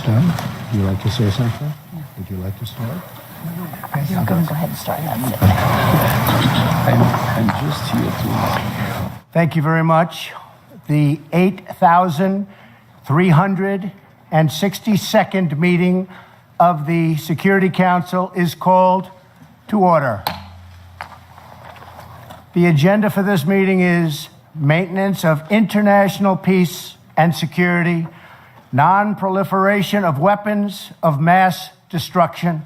John, would you like to say something? Yeah. Would you like to start? You're going to go ahead and start. That's it. I'm just here to... Thank you very much. The 8,362nd meeting of the Security Council is called to order. The agenda for this meeting is maintenance of international peace and security, non-proliferation of weapons of mass destruction.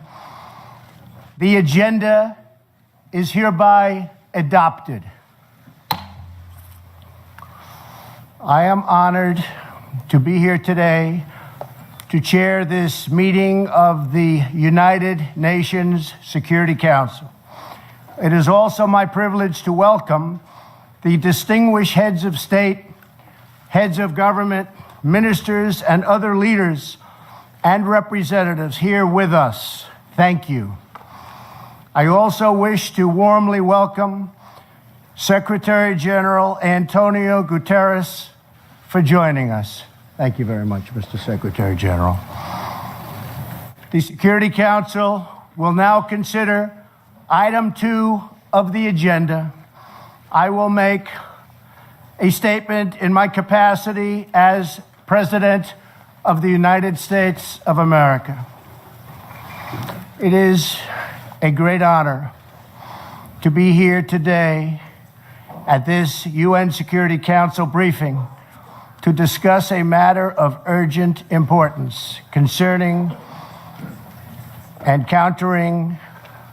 The agenda is hereby adopted. I am honored to be here today to chair this meeting of the United Nations Security Council. It is also my privilege to welcome the distinguished heads of state, heads of government, ministers, and other leaders and representatives here with us. Thank you. I also wish to warmly welcome Secretary General Antonio Guterres for joining us. Thank you very much, Mr. Secretary General. The Security Council will now consider item 2 of the agenda. I will make a statement in my capacity as President of the United States of America. It is a great honor to be here today at this UN Security Council briefing to discuss a matter of urgent importance concerning and countering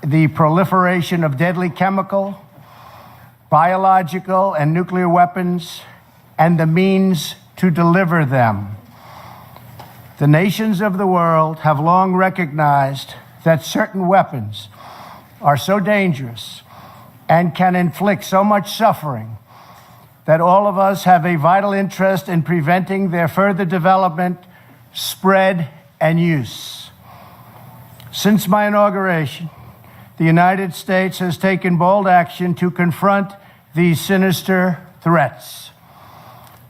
the proliferation of deadly chemical, biological, and nuclear weapons and the means to deliver them. The nations of the world have long recognized that certain weapons are so dangerous and can inflict so much suffering that all of us have a vital interest in preventing their further development, spread, and use. Since my inauguration, the United States has taken bold action to confront these sinister threats.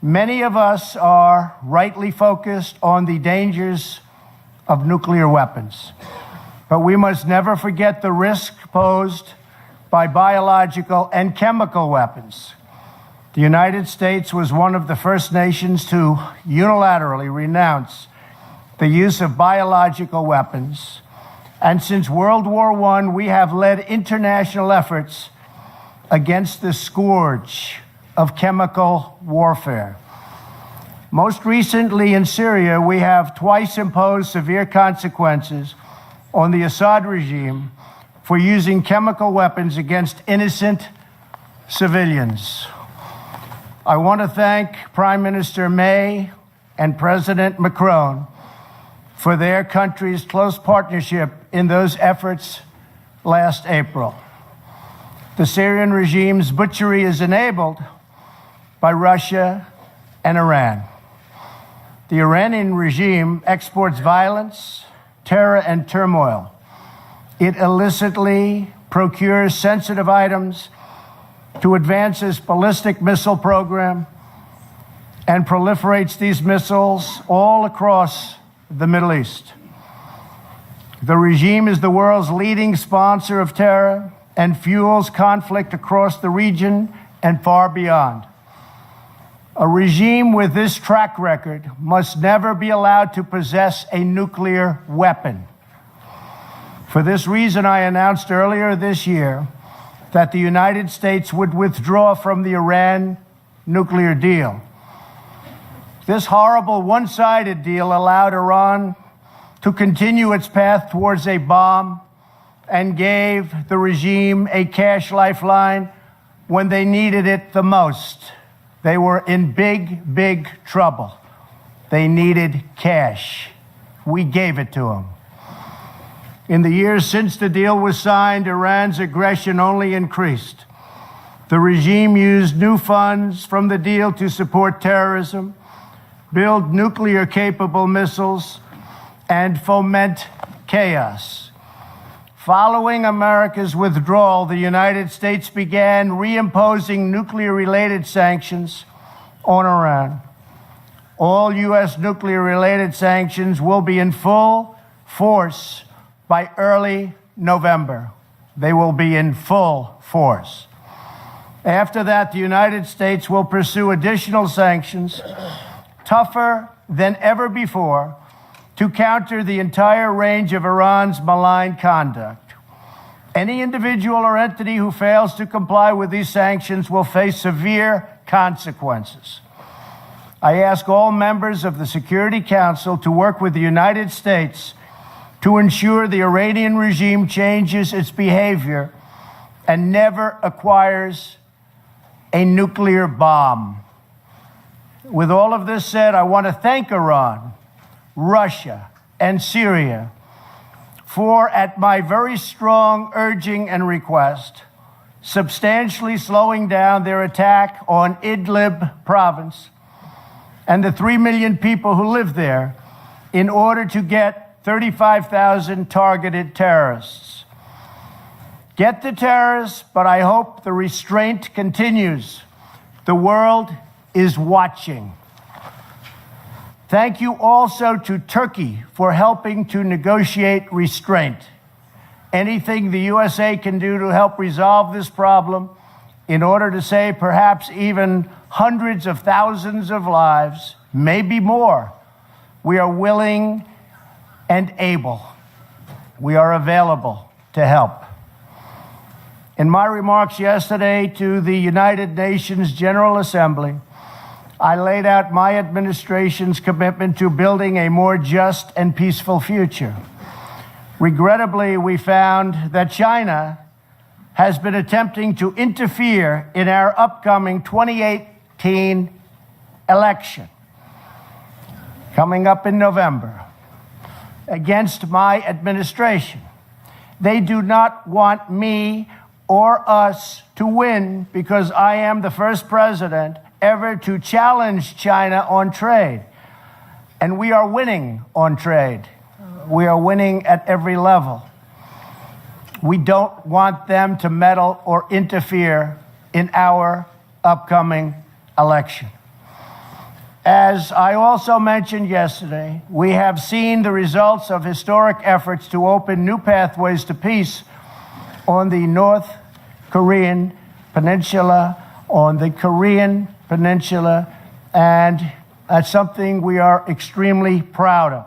Many of us are rightly focused on the dangers of nuclear weapons, but we must never forget the risk posed by biological and chemical weapons. The United States was one of the first nations to unilaterally renounce the use of biological weapons. And since World War I, we have led international efforts against the scourge of chemical warfare. Most recently in Syria, we have twice imposed severe consequences on the Assad regime for using chemical weapons against innocent civilians. I want to thank Prime Minister May and President Macron for their country's close partnership in those efforts last April. The Syrian regime's butchery is enabled by Russia and Iran. The Iranian regime exports violence, terror, and turmoil. It illicitly procures sensitive items to advance its ballistic missile program and proliferates these missiles all across the Middle East. The regime is the world's leading sponsor of terror and fuels conflict across the region and far beyond. A regime with this track record must never be allowed to possess a nuclear weapon. For this reason, I announced earlier this year that the United States would withdraw from the Iran nuclear deal. This horrible one-sided deal allowed Iran to continue its path towards a bomb and gave the regime a cash lifeline when they needed it the most. They were in big, big trouble. They needed cash. We gave it to them. In the years since the deal was signed, Iran's aggression only increased. The regime used new funds from the deal to support terrorism, build nuclear-capable missiles, and foment chaos. Following America's withdrawal, the United States began reimposing nuclear-related sanctions on Iran. All U.S. nuclear-related sanctions will be in full force by early November. They will be in full force. After that, the United States will pursue additional sanctions, tougher than ever before, to counter the entire range of Iran's malign conduct. Any individual or entity who fails to comply with these sanctions will face severe consequences. I ask all members of the Security Council to work with the United States to ensure the Iranian regime changes its behavior and never acquires a nuclear bomb. With all of this said, I want to thank Iran, Russia, and Syria for, at my very strong urging and request, substantially slowing down their attack on Idlib province and the 3 million people who live there in order to get 35,000 targeted terrorists. Get the terrorists, but I hope the restraint continues. The world is watching. Thank you also to Turkey for helping to negotiate restraint. Anything the USA can do to help resolve this problem in order to save perhaps even hundreds of thousands of lives, maybe more, we are willing and able. We are available to help. In my remarks yesterday to the United Nations General Assembly, I laid out my administration's commitment to building a more just and peaceful future. Regrettably, we found that China has been attempting to interfere in our upcoming 2018 election, coming up in November, against my administration. They do not want me or us to win because I am the first president ever to challenge China on trade. And we are winning on trade. We are winning at every level. We don't want them to meddle or interfere in our upcoming election. As I also mentioned yesterday, we have seen the results of historic efforts to open new pathways to peace on the North Korean Peninsula, and that's something we are extremely proud of.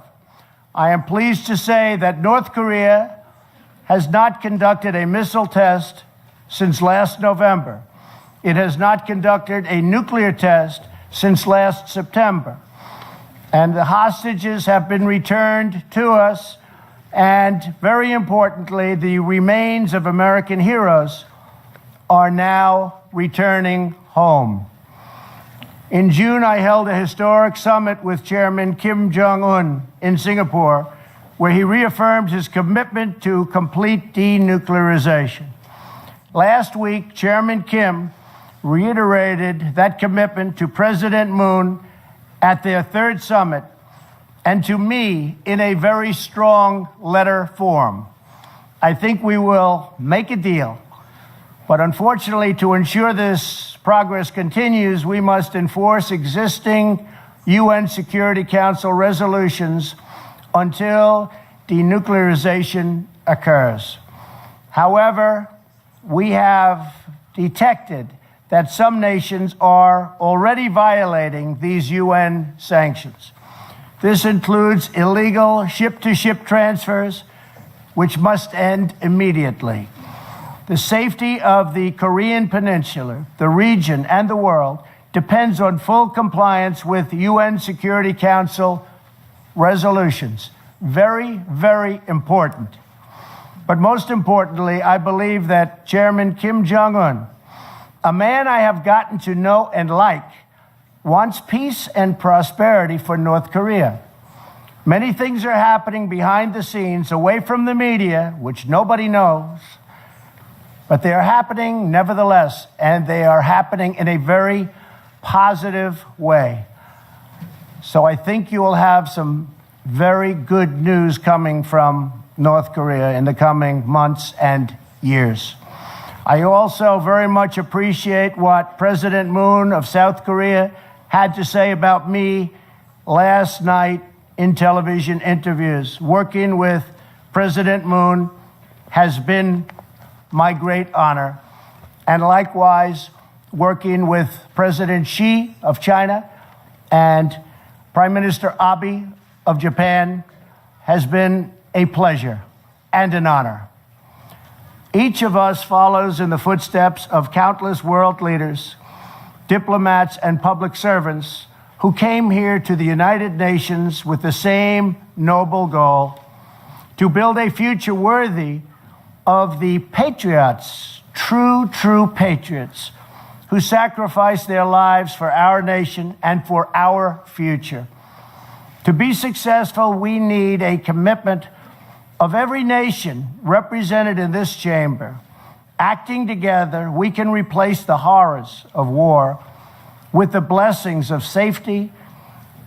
I am pleased to say that North Korea has not conducted a missile test since last November. It has not conducted a nuclear test since last September. And the hostages have been returned to us, and very importantly, the remains of American heroes are now returning home. In June, I held a historic summit with Chairman Kim Jong-un in Singapore, where he reaffirmed his commitment to complete denuclearization. Last week, Chairman Kim reiterated that commitment to President Moon at their third summit and to me in a very strong letter form. I think we will make a deal. But unfortunately, to ensure this progress continues, we must enforce existing UN Security Council resolutions until denuclearization occurs. However, we have detected that some nations are already violating these UN sanctions. This includes illegal ship-to-ship transfers, which must end immediately. The safety of the Korean Peninsula, the region, and the world depends on full compliance with UN Security Council resolutions. Very, very important. But most importantly, I believe that Chairman Kim Jong-un, a man I have gotten to know and like, wants peace and prosperity for North Korea. Many things are happening behind the scenes, away from the media, which nobody knows. But they are happening nevertheless, and they are happening in a very positive way. So I think you will have some very good news coming from North Korea in the coming months and years. I also very much appreciate what President Moon of South Korea had to say about me last night in television interviews. Working with President Moon has been my great honor, and likewise working with President Xi of China and Prime Minister Abe of Japan has been a pleasure and an honor. Each of us follows in the footsteps of countless world leaders, diplomats, and public servants who came here to the United Nations with the same noble goal: to build a future worthy of the patriots, true patriots, who sacrificed their lives for our nation and for our future. To be successful, we need a commitment of every nation represented in this chamber. Acting together, we can replace the horrors of war with the blessings of safety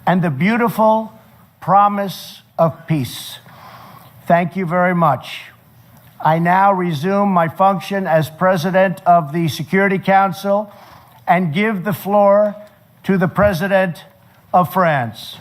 and the beautiful promise of peace. Thank you very much. I now resume my function as President of the Security Council and give the floor to the President of France.